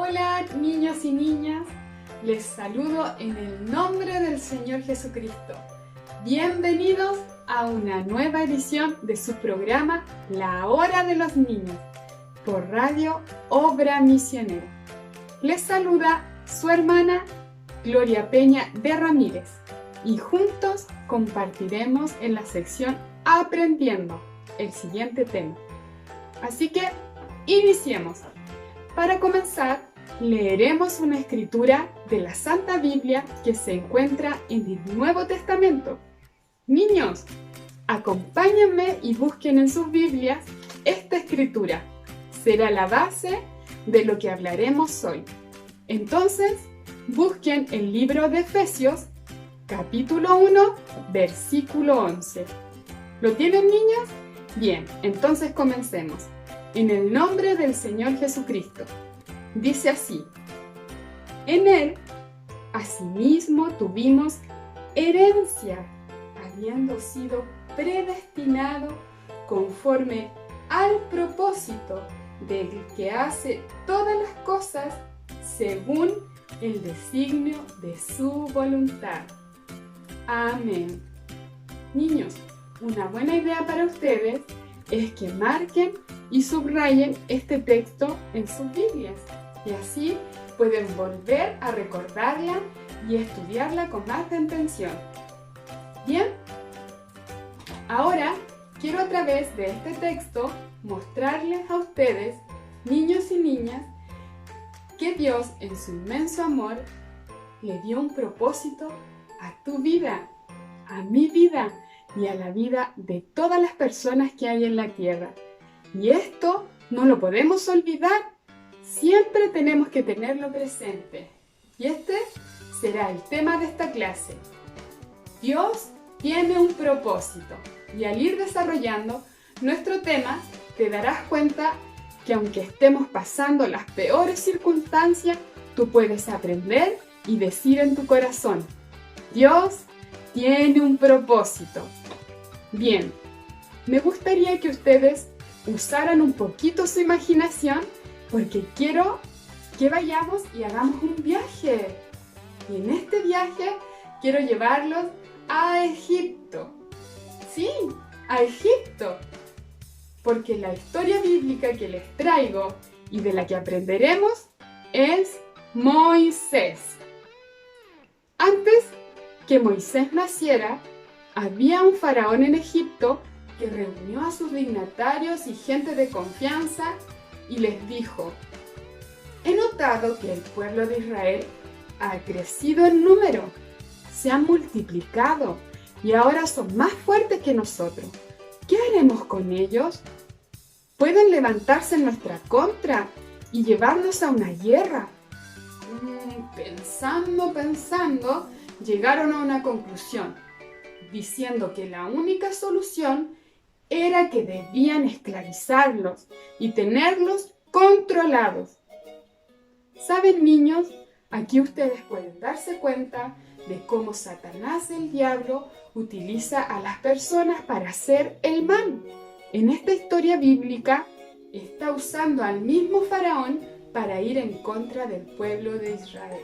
Hola niños y niñas, les saludo en el nombre del Señor Jesucristo. Bienvenidos a una nueva edición de su programa La Hora de los Niños por Radio Obra Misionera. Les saluda su hermana Gloria Peña de Ramírez y juntos compartiremos en la sección Aprendiendo el siguiente tema. Así que iniciemos. Para comenzar, leeremos una escritura de la Santa Biblia que se encuentra en el Nuevo Testamento. Niños, acompáñenme y busquen en sus Biblias esta escritura. Será la base de lo que hablaremos hoy. Entonces, busquen el libro de Efesios, capítulo 1, versículo 11. ¿Lo tienen, niños? Bien, entonces comencemos. En el nombre del Señor Jesucristo. Dice así: en Él, asimismo, tuvimos herencia, habiendo sido predestinado conforme al propósito del que hace todas las cosas según el designio de su voluntad. Amén. Niños, una buena idea para ustedes es que marquen y subrayen este texto en sus Biblias y así pueden volver a recordarla y estudiarla con más atención. Bien, ahora quiero a través de este texto mostrarles a ustedes, niños y niñas, que Dios en su inmenso amor le dio un propósito a tu vida, a mi vida y a la vida de todas las personas que hay en la tierra. Y esto no lo podemos olvidar, siempre tenemos que tenerlo presente. Y este será el tema de esta clase. Dios tiene un propósito. Y al ir desarrollando nuestro tema, te darás cuenta que aunque estemos pasando las peores circunstancias, tú puedes aprender y decir en tu corazón: Dios tiene un propósito. Bien, me gustaría que ustedes usaran un poquito su imaginación porque quiero que vayamos y hagamos un viaje. Y en este viaje quiero llevarlos a Egipto. Sí, a Egipto. Porque la historia bíblica que les traigo y de la que aprenderemos es Moisés. Antes que Moisés naciera, había un faraón en Egipto que reunió a sus dignatarios y gente de confianza y les dijo: he notado que el pueblo de Israel ha crecido en número, se han multiplicado y ahora son más fuertes que nosotros. ¿Qué haremos con ellos? Pueden levantarse en nuestra contra y llevarnos a una guerra. Pensando, llegaron a una conclusión, diciendo que la única solución era que debían esclavizarlos y tenerlos controlados. ¿Saben, niños? Aquí ustedes pueden darse cuenta de cómo Satanás, el diablo, utiliza a las personas para hacer el mal. En esta historia bíblica está usando al mismo faraón para ir en contra del pueblo de Israel.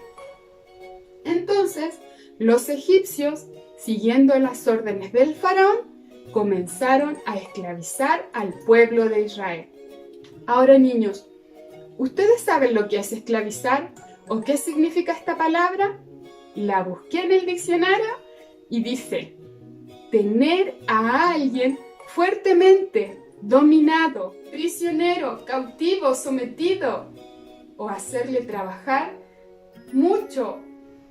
Entonces, los egipcios, siguiendo las órdenes del faraón, comenzaron a esclavizar al pueblo de Israel. Ahora, niños, ¿ustedes saben lo que es esclavizar o qué significa esta palabra? La busqué en el diccionario y dice: tener a alguien fuertemente dominado, prisionero, cautivo, sometido, o hacerle trabajar mucho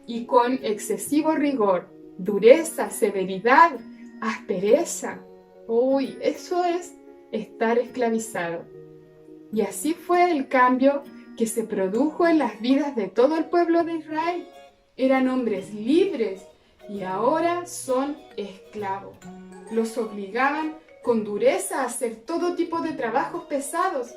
y con excesivo rigor, dureza, severidad, aspereza. Uy, eso es estar esclavizado. Y así fue el cambio que se produjo en las vidas de todo el pueblo de Israel. Eran hombres libres y ahora son esclavos. Los obligaban con dureza a hacer todo tipo de trabajos pesados.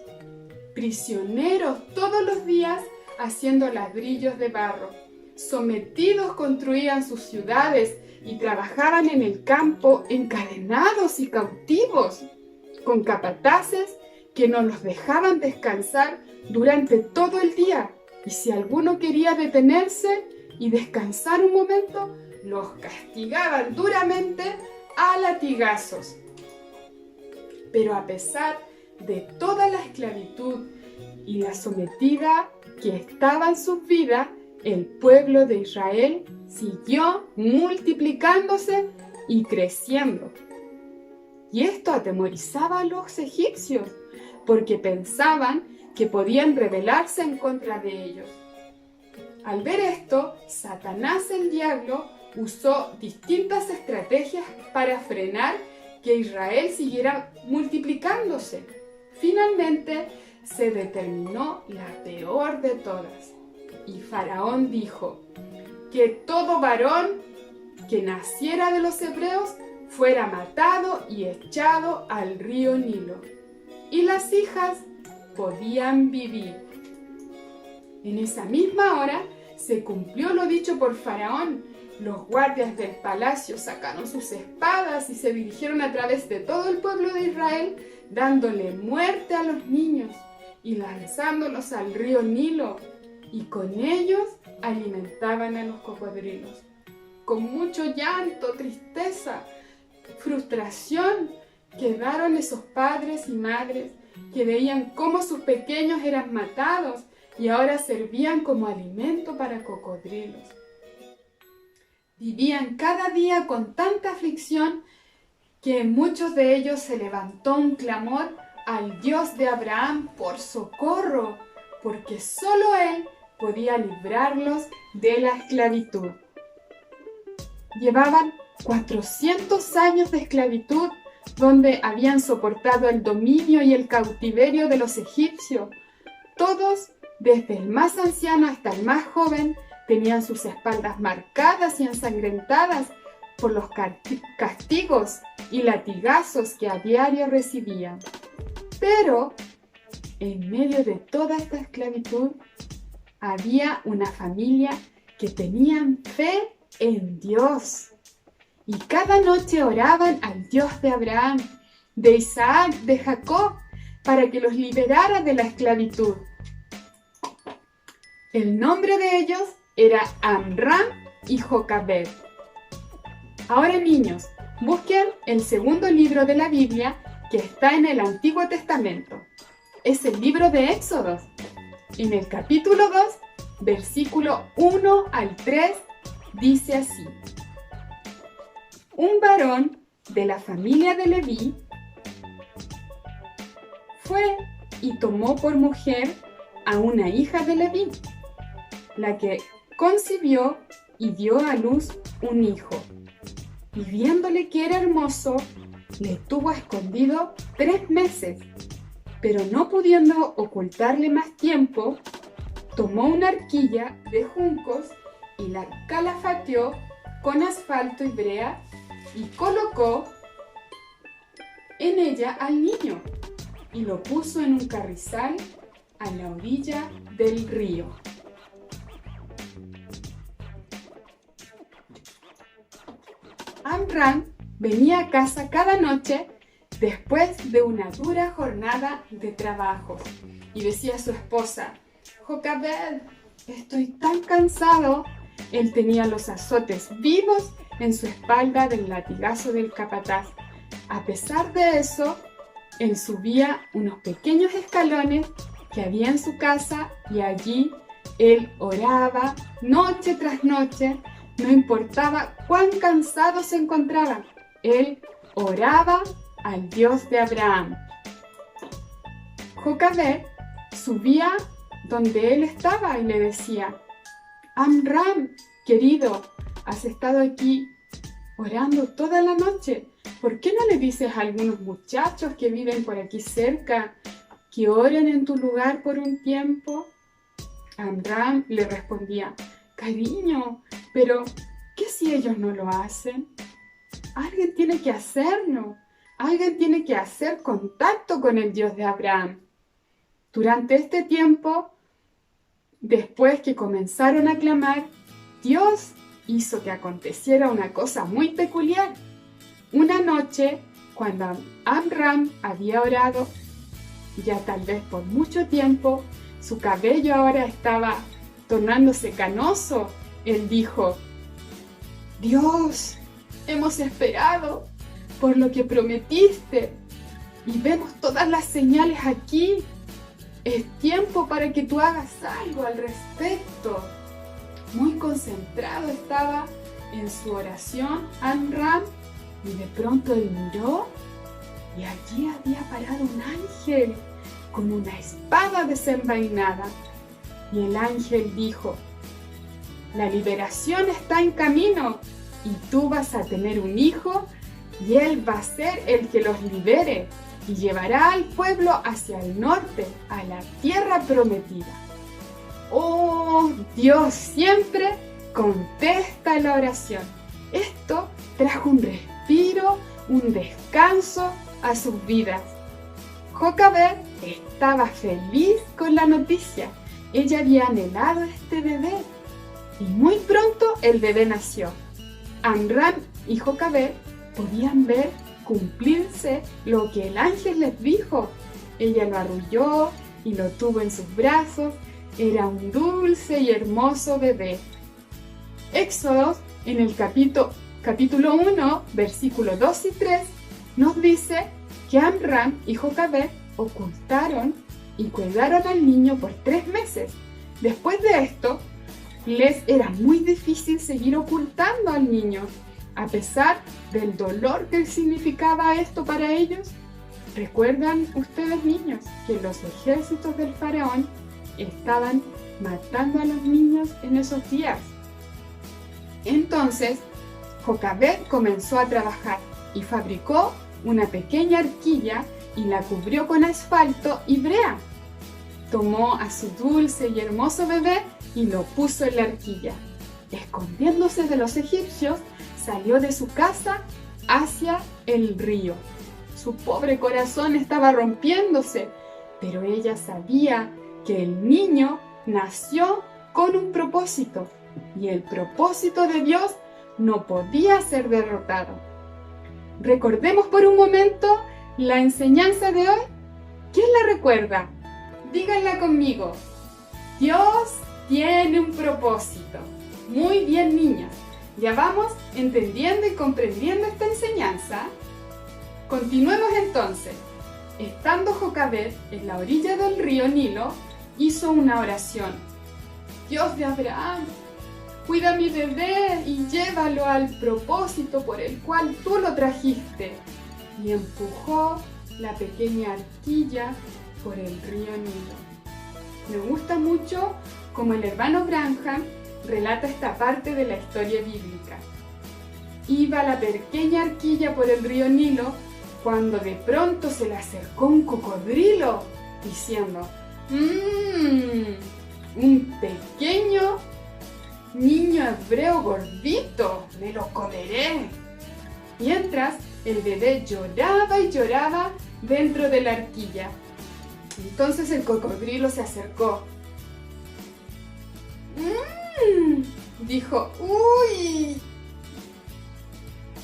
Prisioneros todos los días haciendo ladrillos de barro. Sometidos construían sus ciudades y trabajaban en el campo encadenados y cautivos, con capataces que no los dejaban descansar durante todo el día. y si alguno quería detenerse y descansar un momento, los castigaban duramente a latigazos. Pero a pesar de toda la esclavitud y la sometida que estaba en sus vidas, el pueblo de Israel siguió multiplicándose y creciendo. Y esto atemorizaba a los egipcios, porque pensaban que podían rebelarse en contra de ellos. Al ver esto, Satanás el diablo usó distintas estrategias para frenar que Israel siguiera multiplicándose. Finalmente, se determinó la peor de todas. Y Faraón dijo que todo varón que naciera de los hebreos fuera matado y echado al río Nilo. Y las hijas podían vivir. En esa misma hora se cumplió lo dicho por Faraón. Los guardias del palacio sacaron sus espadas y se dirigieron a través de todo el pueblo de Israel, dándole muerte a los niños y lanzándolos al río Nilo, y con ellos alimentaban a los cocodrilos. Con mucho llanto, tristeza, frustración, quedaron esos padres y madres que veían cómo sus pequeños eran matados y ahora servían como alimento para cocodrilos. Vivían cada día con tanta aflicción que en muchos de ellos se levantó un clamor al Dios de Abraham por socorro, porque solo Él podía librarlos de la esclavitud. Llevaban 400 años de esclavitud, donde habían soportado el dominio y el cautiverio de los egipcios. Todos, desde el más anciano hasta el más joven, tenían sus espaldas marcadas y ensangrentadas por los castigos y latigazos que a diario recibían. Pero, en medio de toda esta esclavitud, había una familia que tenían fe en Dios. Y cada noche oraban al Dios de Abraham, de Isaac, de Jacob, para que los liberara de la esclavitud. El nombre de ellos era Amram y Jocabed. Ahora, niños, busquen el segundo libro de la Biblia que está en el Antiguo Testamento. Es el libro de Éxodo. En el capítulo 2, versículo 1 al 3, dice así: Un varón de la familia de Leví fue y tomó por mujer a una hija de Leví, la que concibió y dio a luz un hijo. Y viéndole que era hermoso, le tuvo escondido 3 meses, pero no pudiendo ocultarle más tiempo, tomó una arquilla de juncos y la calafateó con asfalto y brea y colocó en ella al niño y lo puso en un carrizal a la orilla del río. Amram venía a casa cada noche después de una dura jornada de trabajo y decía a su esposa: Jocabed, estoy tan cansado. Él tenía los azotes vivos en su espalda del latigazo del capataz. A pesar de eso, él subía unos pequeños escalones que había en su casa y allí él oraba noche tras noche. No importaba cuán cansado se encontraba, él oraba al Dios de Abraham. Jocabed subía donde él estaba y le decía: Amram, querido, has estado aquí orando toda la noche. ¿Por qué no le dices a algunos muchachos que viven por aquí cerca que oren en tu lugar por un tiempo? Amram le respondía: Cariño, pero ¿qué si ellos no lo hacen? Alguien tiene que hacerlo. Alguien tiene que hacer contacto con el Dios de Abraham. Durante este tiempo, después que comenzaron a clamar, Dios hizo que aconteciera una cosa muy peculiar. Una noche, cuando Amram había orado, ya tal vez por mucho tiempo, su cabello ahora estaba tornándose canoso, él dijo: Dios, hemos esperado por lo que prometiste y vemos todas las señales aquí. Es tiempo para que tú hagas algo al respecto. Muy concentrado estaba en su oración Amram, y de pronto él miró y allí había parado un ángel con una espada desenvainada. Y el ángel dijo: la liberación está en camino y tú vas a tener un hijo y él va a ser el que los libere y llevará al pueblo hacia el norte, a la tierra prometida. Oh, Dios siempre contesta la oración. Esto trajo un respiro, un descanso a sus vidas. Jocabed estaba feliz con la noticia. Ella había anhelado este bebé y muy pronto el bebé nació. Amram y Jocabed podían ver cumplirse lo que el ángel les dijo. Ella lo arrulló y lo tuvo en sus brazos. Era un dulce y hermoso bebé. Éxodo, en el capítulo 1, versículos 2 y 3, nos dice que Amram y Jocabed ocultaron y cuidaron al niño por 3 meses. Después de esto, les era muy difícil seguir ocultando al niño, a pesar del dolor que significaba esto para ellos. ¿Recuerdan ustedes, niños, que los ejércitos del faraón estaban matando a los niños en esos días? Entonces, Jocabed comenzó a trabajar y fabricó una pequeña arquilla y la cubrió con asfalto y brea. Tomó a su dulce y hermoso bebé y lo puso en la arquilla. Escondiéndose de los egipcios, salió de su casa hacia el río. Su pobre corazón estaba rompiéndose, pero ella sabía que el niño nació con un propósito y el propósito de Dios no podía ser derrotado. Recordemos por un momento la enseñanza de hoy. ¿Quién la recuerda? Díganla conmigo. Dios tiene un propósito. Muy bien, niños. Ya vamos entendiendo y comprendiendo esta enseñanza. Continuemos entonces. Estando Jocabed en la orilla del río Nilo, hizo una oración. Dios de Abraham, cuida a mi bebé y llévalo al propósito por el cual tú lo trajiste. Y empujó la pequeña arquilla por el río Nilo. Me gusta mucho como el hermano Branham relata esta parte de la historia bíblica. Iba la pequeña arquilla por el río Nilo cuando de pronto se le acercó un cocodrilo diciendo: un pequeño niño hebreo gordito, me lo comeré. Mientras el bebé lloraba y lloraba dentro de la arquilla. Entonces el cocodrilo se acercó. Dijo: ¡uy!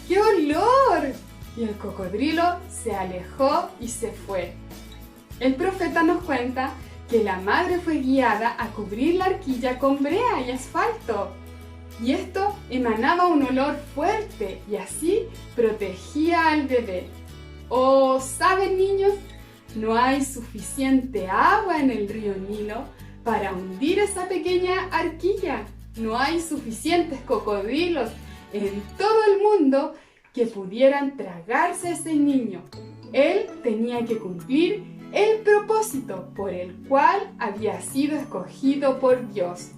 ¡Qué olor! Y el cocodrilo se alejó y se fue. El profeta nos cuenta que la madre fue guiada a cubrir la arquilla con brea y asfalto. Y esto emanaba un olor fuerte y así protegía al bebé. ¿O saben, niños? No hay suficiente agua en el río Nilo para hundir esa pequeña arquilla. No hay suficientes cocodrilos en todo el mundo que pudieran tragarse a ese niño. Él tenía que cumplir el propósito por el cual había sido escogido por Dios.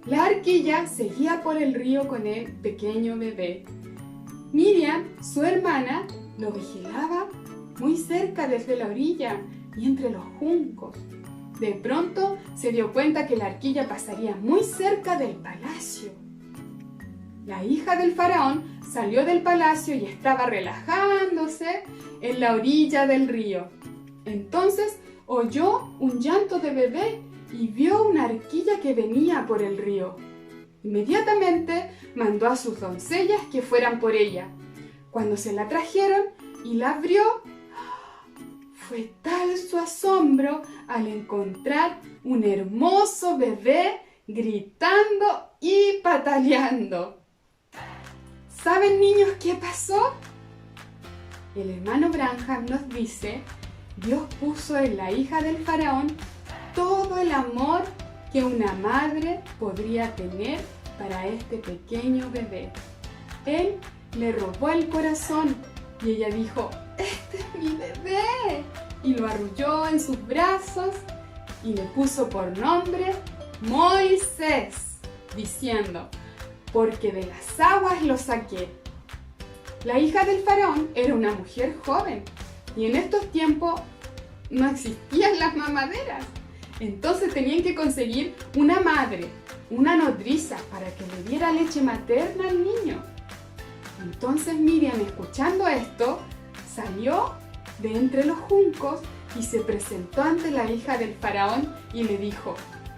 La arquilla seguía por el río con el pequeño bebé. Miriam, su hermana, lo vigilaba muy cerca desde la orilla y entre los juncos. De pronto se dio cuenta que la arquilla pasaría muy cerca del palacio. La hija del faraón salió del palacio y estaba relajándose en la orilla del río. Entonces oyó un llanto de bebé y vio una arquilla que venía por el río. Inmediatamente mandó a sus doncellas que fueran por ella. Cuando se la trajeron y la abrió, fue tal su asombro al encontrar un hermoso bebé gritando y pataleando. ¿Saben, niños, qué pasó? El hermano Branham nos dice: Dios puso en la hija del faraón todo el amor que una madre podría tener para este pequeño bebé. Él le robó el corazón y ella dijo: ¡este es mi bebé! Y lo arrulló en sus brazos y le puso por nombre Moisés, diciendo: porque de las aguas lo saqué. La hija del faraón era una mujer joven y en estos tiempos no existían las mamaderas. Entonces tenían que conseguir una madre, una nodriza, para que le diera leche materna al niño. Entonces Miriam, escuchando esto, salió de entre los juncos y se presentó ante la hija del faraón y le dijo: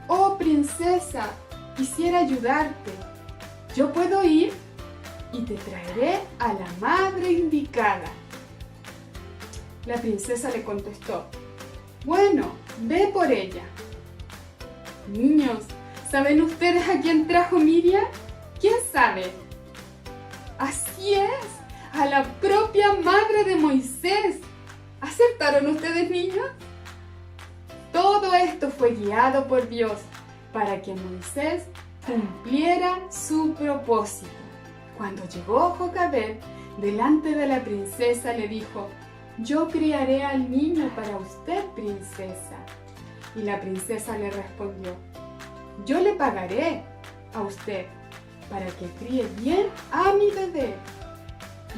«Oh, princesa, quisiera ayudarte. Yo puedo ir y te traeré a la madre indicada». La princesa le contestó: «Bueno, ve por ella». Niños, ¿saben ustedes a quién trajo Miriam? ¿Quién sabe? Así es, a la propia madre de Moisés. ¿Acertaron ustedes, niños? Todo esto fue guiado por Dios para que Moisés cumpliera su propósito. Cuando llegó Jocabed delante de la princesa, le dijo: «Yo criaré al niño para usted, princesa». Y la princesa le respondió: «Yo le pagaré a usted para que críe bien a mi bebé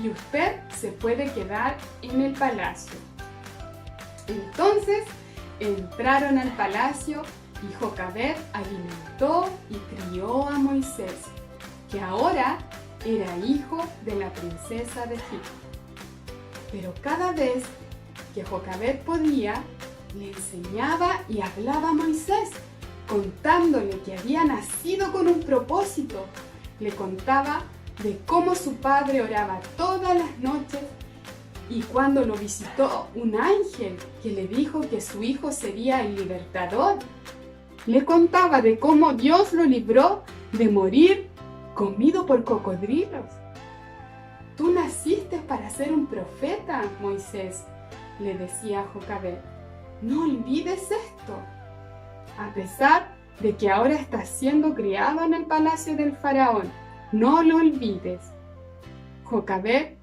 y usted se puede quedar en el palacio». Entonces entraron al palacio y Jocabed alimentó y crió a Moisés, que ahora era hijo de la princesa de Egipto. Pero cada vez que Jocabed podía, le enseñaba y hablaba a Moisés, contándole que había nacido con un propósito. Le contaba de cómo su padre oraba todas las noches y cuando lo visitó un ángel que le dijo que su hijo sería el libertador. Le contaba de cómo Dios lo libró de morir comido por cocodrilos. «Tú naciste para ser un profeta, Moisés», le decía a Jocabed. «No olvides esto. A pesar de que ahora estás siendo criado en el palacio del faraón, no lo olvides». Jocabed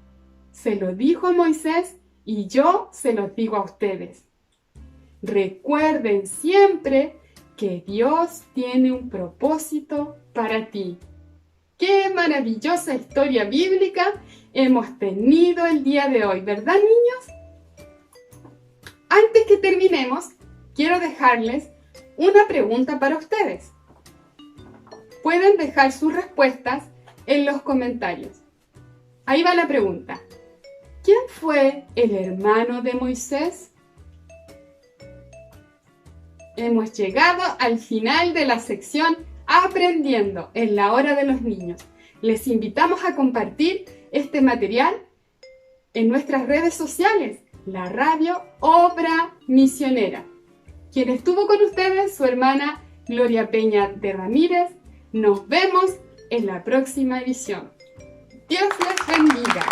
se lo dijo a Moisés y yo se lo digo a ustedes. Recuerden siempre que Dios tiene un propósito para ti. ¡Qué maravillosa historia bíblica hemos tenido el día de hoy! ¿Verdad, niños? Antes que terminemos, quiero dejarles una pregunta para ustedes. Pueden dejar sus respuestas en los comentarios. Ahí va la pregunta. ¿Quién fue el hermano de Moisés? Hemos llegado al final de la sección Aprendiendo en la hora de los niños. Les invitamos a compartir este material en nuestras redes sociales, la radio Obra Misionera. Quien estuvo con ustedes, su hermana Gloria Peña de Ramírez. Nos vemos en la próxima edición. Dios les bendiga.